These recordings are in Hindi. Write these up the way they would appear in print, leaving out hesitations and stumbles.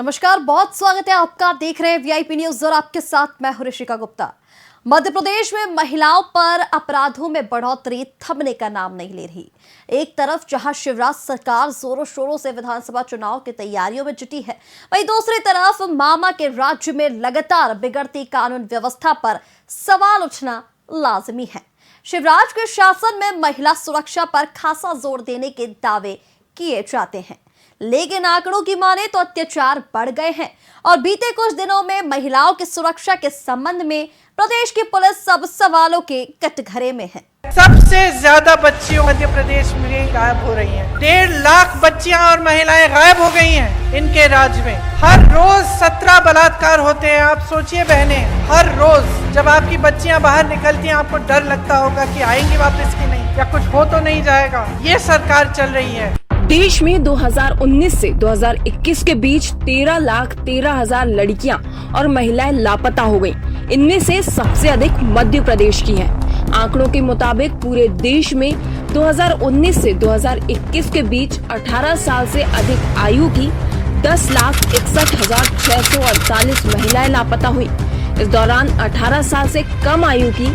नमस्कार, बहुत स्वागत है आपका। देख रहे हैं वीआईपी न्यूज और आपके साथ मैं हूं ऋषिका गुप्ता। मध्य प्रदेश में महिलाओं पर अपराधों में बढ़ोतरी थमने का नाम नहीं ले रही। एक तरफ जहां शिवराज सरकार जोरों शोरों से विधानसभा चुनाव की तैयारियों में जुटी है, वहीं दूसरी तरफ मामा के राज्य में लगातार बिगड़ती कानून व्यवस्था पर सवाल उठना लाजिमी है। शिवराज के शासन में महिला सुरक्षा पर खासा जोर देने के दावे किए जाते हैं, लेकिन आंकड़ों की माने तो अत्याचार बढ़ गए हैं और बीते कुछ दिनों में महिलाओं की सुरक्षा के संबंध में प्रदेश की पुलिस सब सवालों के कटघरे में है। सबसे ज्यादा बच्चियों मध्य प्रदेश में गायब हो रही हैं। 1.5 लाख बच्चियां और महिलाएं गायब हो गई हैं इनके राज्य में। हर रोज 17 बलात्कार होते हैं। आप सोचिए बहनें, हर रोज जब आपकी बच्चियां बाहर निकलती हैं आपको डर लगता होगा कि आएंगी वापस कि नहीं, या कुछ हो तो नहीं जाएगा। ये सरकार चल रही है। देश में 2019 से 2021 के बीच 13,13,000 लड़कियां और महिलाएं लापता हो गईं। इनमें से सबसे अधिक मध्य प्रदेश की हैं। आंकड़ों के मुताबिक पूरे देश में 2019 से 2021 के बीच 18 साल से अधिक आयु की 10,61,648 महिलाएं लापता हुई। इस दौरान 18 साल से कम आयु की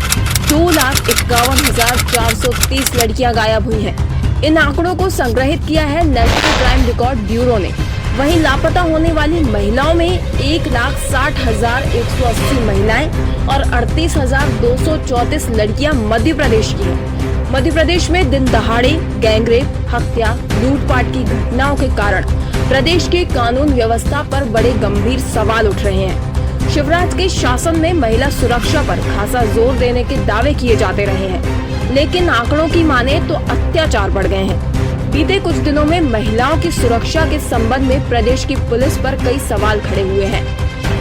2,51,430 लड़कियां गायब हुई हैं। इन आंकड़ों को संग्रहित किया है नेशनल क्राइम रिकॉर्ड ब्यूरो ने। वहीं लापता होने वाली महिलाओं में 1,60,180 महिलाएं और 38,234 लड़कियां मध्य प्रदेश की हैं। मध्य प्रदेश में दिन दहाड़े गैंगरेप, हत्या, लूटपाट की घटनाओं के कारण प्रदेश के कानून व्यवस्था पर बड़े गंभीर सवाल उठ रहे हैं। शिवराज के शासन में महिला सुरक्षा पर खासा जोर देने के दावे किए जाते रहे हैं, लेकिन आंकड़ों की माने तो अत्याचार बढ़ गए हैं। बीते कुछ दिनों में महिलाओं की सुरक्षा के संबंध में प्रदेश की पुलिस पर कई सवाल खड़े हुए हैं।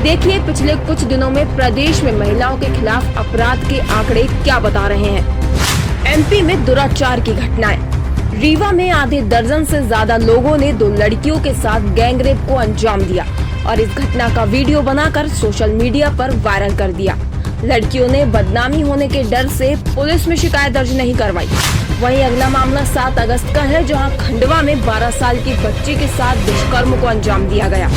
देखिए पिछले कुछ दिनों में प्रदेश में महिलाओं के खिलाफ अपराध के आंकड़े क्या बता रहे हैं। एमपी में दुराचार की घटनाएं। रीवा में आधे दर्जन से ज्यादा लोगों ने 2 लड़कियों के साथ गैंगरेप को अंजाम दिया और इस घटना का वीडियो बनाकर सोशल मीडिया पर वायरल कर दिया। लड़कियों ने बदनामी होने के डर से पुलिस में शिकायत दर्ज नहीं करवाई। वहीं अगला मामला 7 अगस्त का है, जहां खंडवा में 12 साल की बच्ची के साथ दुष्कर्म को अंजाम दिया गया।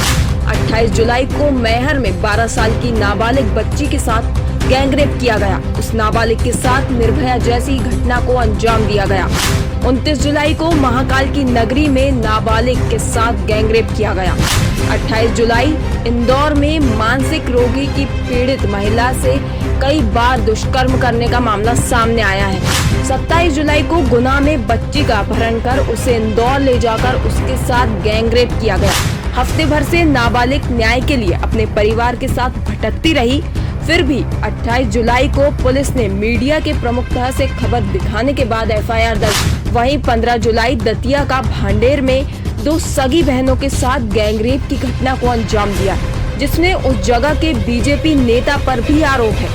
28 जुलाई को मैहर में 12 साल की नाबालिग बच्ची के साथ गैंगरेप किया गया। उस नाबालिग के साथ निर्भया जैसी घटना को अंजाम दिया गया। 29 जुलाई को महाकाल की नगरी में नाबालिग के साथ गैंगरेप किया गया। 28 जुलाई इंदौर में मानसिक रोगी की पीड़ित महिला से कई बार दुष्कर्म करने का मामला सामने आया है। 27 जुलाई को गुना में बच्ची का अपहरण कर उसे इंदौर ले जाकर उसके साथ गैंगरेप किया गया। हफ्ते भर से नाबालिग न्याय के लिए अपने परिवार के साथ भटकती रही। फिर भी 28 जुलाई को पुलिस ने मीडिया के प्रमुखता से खबर दिखाने के बाद एफआईआर दर्ज। वहीं 15 जुलाई दतिया का भांडेर में 2 सगी बहनों के साथ गैंगरेप की घटना को अंजाम दिया, जिसमें उस जगह के बीजेपी नेता पर भी आरोप है।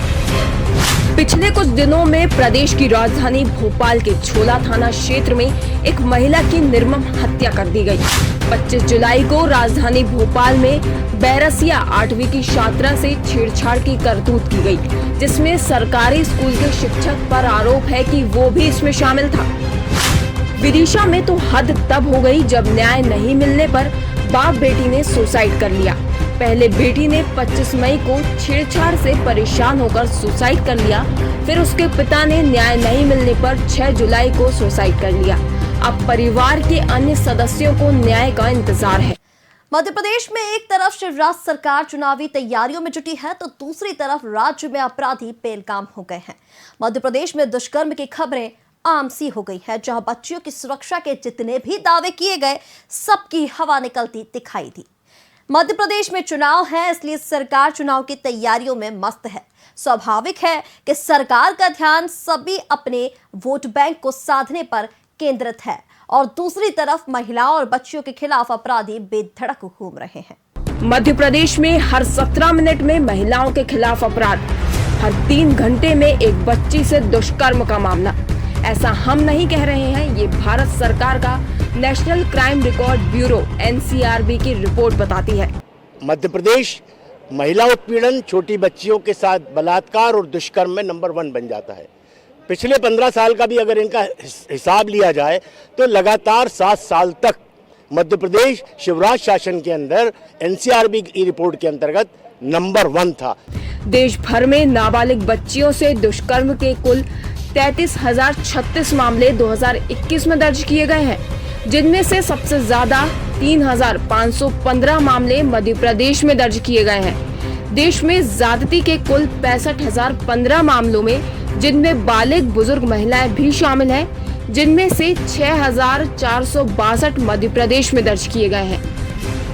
पिछले कुछ दिनों में प्रदेश की राजधानी भोपाल के छोला थाना क्षेत्र में एक महिला की निर्मम हत्या कर दी गई। 25 जुलाई को राजधानी भोपाल में बैरसिया 8वीं की छात्रा से छेड़छाड़ की करतूत की गई, जिसमें सरकारी स्कूल के शिक्षक पर आरोप है कि वो भी इसमें शामिल था। विदिशा में तो हद तब हो गई जब न्याय नहीं मिलने पर बाप बेटी ने सुसाइड कर लिया। पहले बेटी ने 25 मई को छेड़छाड़ से परेशान होकर सुसाइड कर लिया, फिर उसके पिता ने न्याय नहीं मिलने पर 6 जुलाई को सुसाइड कर लिया। अब परिवार के अन्य सदस्यों को न्याय का इंतजार है। मध्य प्रदेश में एक तरफ शिवराज सरकार चुनावी तैयारियों में जुटी है, तो दूसरी तरफ राज्य में अपराधी बेलगाम हो गए हैं। मध्य प्रदेश में दुष्कर्म की खबरें आम सी हो गई है, जहां बच्चियों की सुरक्षा के जितने भी दावे किए गए सबकी हवा निकलती दिखाई दी। मध्य प्रदेश में चुनाव है, इसलिए सरकार चुनाव की तैयारियों में मस्त है। स्वाभाविक है कि सरकार का ध्यान सभी अपने वोट बैंक को साधने पर केंद्रित है और दूसरी तरफ महिलाओं और बच्चियों के खिलाफ अपराधी बेधड़क घूम रहे हैं। मध्य प्रदेश में हर 17 मिनट में महिलाओं के खिलाफ अपराध, हर 3 घंटे में एक बच्ची से दुष्कर्म का मामला। ऐसा हम नहीं कह रहे हैं, ये भारत सरकार का national crime record bureau NCRB की रिपोर्ट बताती है। मध्य प्रदेश महिला उत्पीड़न, छोटी बच्चियों के साथ बलात्कार और दुष्कर्म में नंबर 1 बन जाता है। पिछले 15 साल का भी अगर इनका हिसाब लिया जाए तो लगातार 7 साल तक मध्य प्रदेश शिवराज शासन के अंदर एनसीआरबी की रिपोर्ट के अंतर्गत नंबर 1 था। देश भर में नाबालिग बच्चियों से दुष्कर्म के कुल 33,036 मामले 2021 में दर्ज किए गए हैं, जिनमें से सबसे ज्यादा 3,515 मामले मध्य प्रदेश में दर्ज किए गए हैं। देश में ज्यादती के कुल 65,015 मामलों में, जिनमें बालिग बुजुर्ग महिलाएं भी शामिल हैं, जिनमें से 6,462 मध्य प्रदेश में दर्ज किए गए हैं।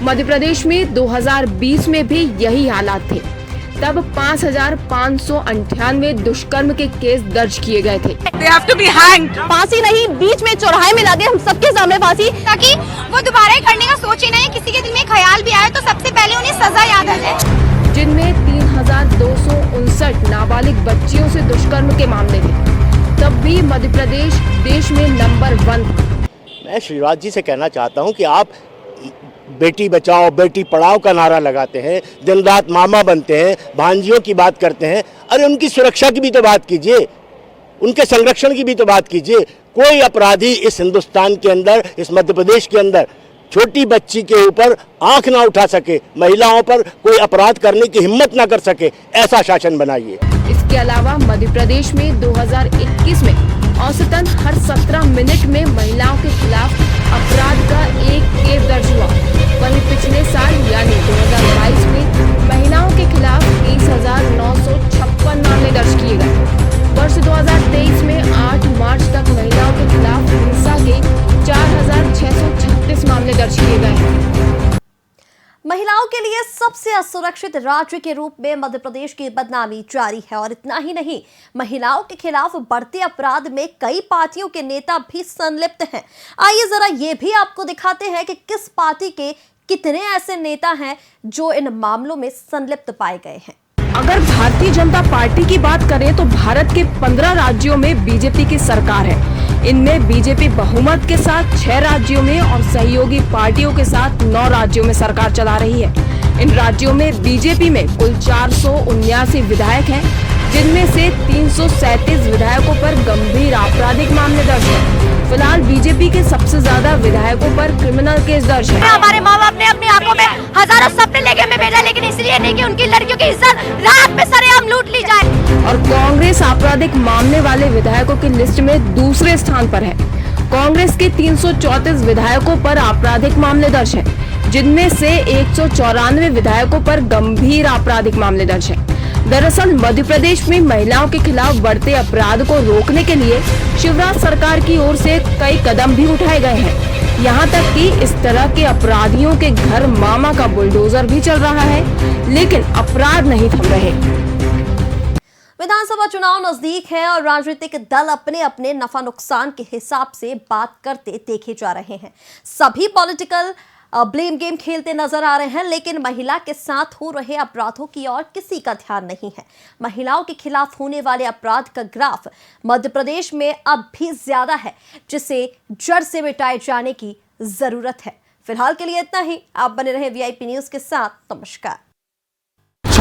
मध्य प्रदेश में 2020 में भी यही हालात थे। तब 5,598 दुष्कर्म के केस दर्ज किए गए थे। They have to be hanged. फांसी नहीं, बीच में चौराहे में लगे हम सबके सामने फांसी, ताकि वो दोबारा करने का सोचे नहीं, किसी के दिल में ख्याल भी आए तो सबसे पहले उन्हें सजा याद आ जाए। जिनमें 3,259 नाबालिग बच्चियों से दुष्कर्म के मामले थे। तब भी मध्य प्रदेश देश में नंबर 1 था। मैं शिवराज जी से कहना चाहता हूं कि आप बेटी बचाओ बेटी पढ़ाओ का नारा लगाते हैं, दिन रात मामा बनते हैं, भांजियों की बात करते हैं। अरे उनकी सुरक्षा की भी तो बात कीजिए, उनके संरक्षण की भी तो बात कीजिए। कोई अपराधी इस हिंदुस्तान के अंदर, इस मध्य प्रदेश के अंदर छोटी बच्ची के ऊपर आंख ना उठा सके, महिलाओं पर कोई अपराध करने की हिम्मत ना कर सके, ऐसा शासन बनाइए। इसके अलावा मध्य प्रदेश में 2021 में औसतन हर 17 मिनट में महिलाओं के खिलाफ अपराध का एक केस दर्ज हुआ। वहीं पिछले साल यानी 2022 में महिलाओं के खिलाफ 30,956 मामले दर्ज किए गए। वर्ष 2023 में 8 मार्च तक महिलाओं के खिलाफ हिंसा के 4,636 मामले दर्ज किए गए हैं। महिलाओं के लिए सबसे असुरक्षित राज्य के रूप में मध्य प्रदेश की बदनामी जारी है। और इतना ही नहीं, महिलाओं के खिलाफ बढ़ते अपराध में कई पार्टियों के नेता भी संलिप्त हैं। आइए जरा ये भी आपको दिखाते हैं कि किस पार्टी के कितने ऐसे नेता हैं जो इन मामलों में संलिप्त पाए गए हैं। अगर भारतीय जनता पार्टी की बात करें तो भारत के 15 राज्यों में बीजेपी की सरकार है। इनमें बीजेपी बहुमत के साथ 6 राज्यों में और सहयोगी पार्टियों के साथ 9 राज्यों में सरकार चला रही है। इन राज्यों में बीजेपी में कुल 479 विधायक हैं, जिनमें से 337 विधायकों पर गंभीर आपराधिक मामले दर्ज हैं। फिलहाल बीजेपी के सबसे ज्यादा विधायकों पर क्रिमिनल केस दर्ज है। हमारे माँ बाप ने अपनी आंखों में हजारों सपने लेके हमें भेजा, लेकिन इसलिए नहीं कि उनकी लड़कियों की इज्जत रात में सरेआम लूट ली जाए। और कांग्रेस आपराधिक मामले वाले विधायकों की लिस्ट में दूसरे स्थान पर है। कांग्रेस के 334 विधायकों पर आपराधिक मामले दर्ज है, जिनमें से 194 विधायकों पर गंभीर आपराधिक मामले दर्ज है। दरअसल मध्य प्रदेश में महिलाओं के खिलाफ बढ़ते अपराध को रोकने के लिए शिवराज सरकार की ओर से कई कदम भी उठाए गए हैं। यहाँ तक कि इस तरह के अपराधियों के घर मामा का बुलडोजर भी चल रहा है, लेकिन अपराध नहीं थम रहे। विधानसभा चुनाव नजदीक है और राजनीतिक दल अपने अपने नफा नुकसान के हिसाब से बात करते देखे जा रहे हैं। सभी पॉलिटिकल ब्लेम गेम खेलते नजर आ रहे हैं, लेकिन महिला के साथ हो रहे अपराधों की ओर किसी का ध्यान नहीं है। महिलाओं के खिलाफ होने वाले अपराध का ग्राफ मध्य प्रदेश में अब भी ज्यादा है, जिसे जड़ से मिटाए जाने की जरूरत है। फिलहाल के लिए इतना ही। आप बने रहे वीआईपी न्यूज के साथ। नमस्कार।